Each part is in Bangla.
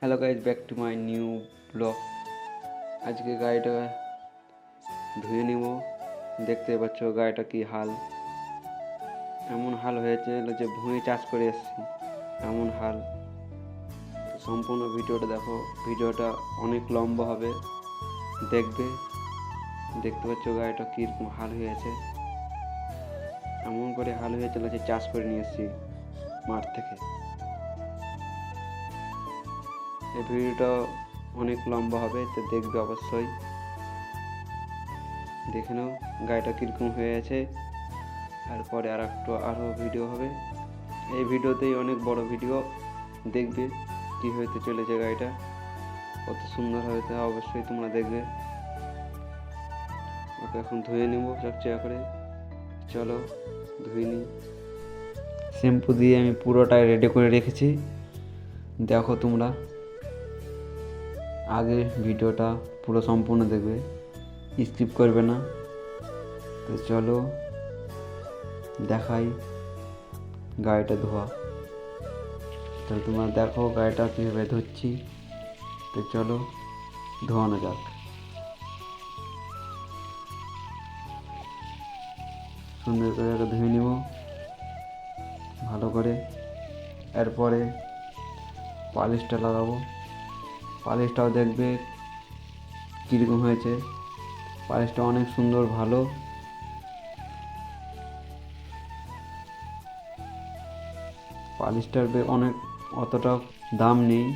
Hello guys, back to my new blog. আজকে গাড়িটা ধুয়ে নিব। দেখতে পাচ্ছ গাড়িটা কি হাল, এমন হাল হয়েছে যে ভুঁয়ে চাষ করে এসেছি, এমন হাল। সম্পূর্ণ ভিডিওটা দেখো, ভিডিওটা অনেক লম্বা হবে, দেখবে। দেখতে পাচ্ছ গাড়িটা কীরকম হাল হয়েছে, এমন করে হাল হয়েছে যে চাষ করে নিয়ে এসেছি মাঠ থেকে। এই ভিডিওটা অনেক লম্বা হবে, তো দেখবে অবশ্যই। দেখে নাও গাড়িটা কীরকম হয়ে আছে, তারপরে আরও ভিডিও হবে। এই ভিডিওতেই অনেক বড় ভিডিও, দেখবে কি হইতে চলেছে গাড়িটা, কত সুন্দর হয়েছে, অবশ্যই তোমরা দেখবে। ওকে এখন ধুয়ে নেব চকচকা করে, চলো ধুয়ে নিই। শ্যাম্পু দিয়ে আমি পুরোটাই রেডি করে রেখেছি, দেখো তোমরা। আগে ভিডিওটা পুরো সম্পূর্ণ দেখবে, স্কিপ করবে না। তো চলো দেখাই গাড়িটা ধোয়া। তো তোমরা দেখো গাড়িটা কীভাবে ধুচ্ছি। তো চলো ধোয়ানো যাক। সুন্দর করে ধুয়ে নিব ভালো করে। এরপরে পালিশটা লাগাবো, পালিশটাও দেখবে কীরকম হয়েছে। পালিশটা অনেক সুন্দর, ভালো। পালিশটার অনেক অতটা দাম নেই,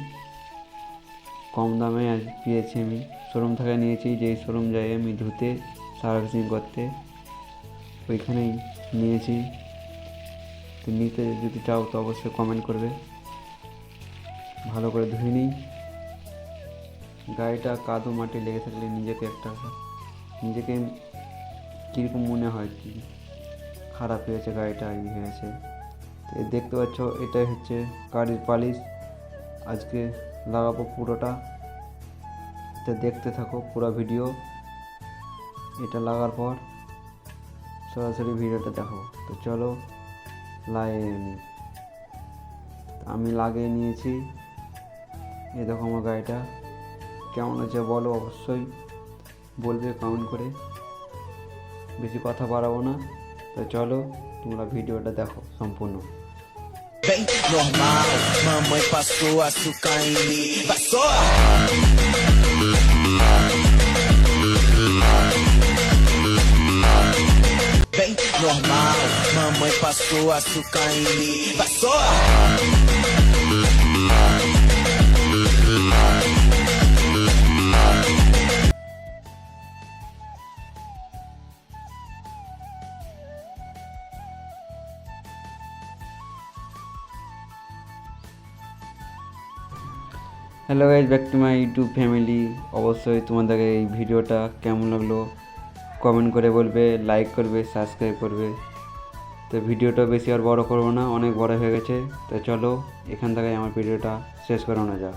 কম দামে পেয়েছি। আমি শোরুম থেকে নিয়েছি, যেই শোরুম যাই আমি ধুতে, সার্ভিসিং করতে, ওইখানেই নিয়েছি। তো নিতে যদি চাও তো অবশ্যই কমেন্ট করবে। ভালো করে ধুয়ে নিই। গাড়িটা কাদো মাটি লেগে থাকলে নিজেকে কীরকম মনে হয়, কি খারাপ হয়েছে গাড়িটা, এই হয়েছে। তো দেখতে পাচ্ছ এটাই হচ্ছে গাড়ির পালিশ। আজকে লাগাবো পুরোটা, তো দেখতে থাকো পুরো ভিডিও। এটা লাগার পর সরাসরি ভিডিওটা দেখো। তো চলো লাগিয়ে নিই। আমি লাগিয়ে নিয়েছি। এই দেখো আমার গাড়িটা কেমন হচ্ছে বলো, অবশ্যই বলবে কমেন্ট করে। বেশি কথা বাড়াবো না, তো চলো তোমরা ভিডিওটা দেখো সম্পূর্ণ। Bem normal, mamãe passou açúcar em mim. Passou! Bem normal, mamãe passou açúcar em mim. Passou! Hello guys, back to my YouTube family. অবশ্যই তোমাদের এই ভিডিওটা কেমন লাগলো কমেন্ট করে বলবে, লাইক করবে, সাবস্ক্রাইব করবে। তো ভিডিওটা বেশি আর বড় করবো না, অনেক বড় হয়ে গেছে। তো চলো এখান থেকে আমার ভিডিওটা শেষ করানো যাক।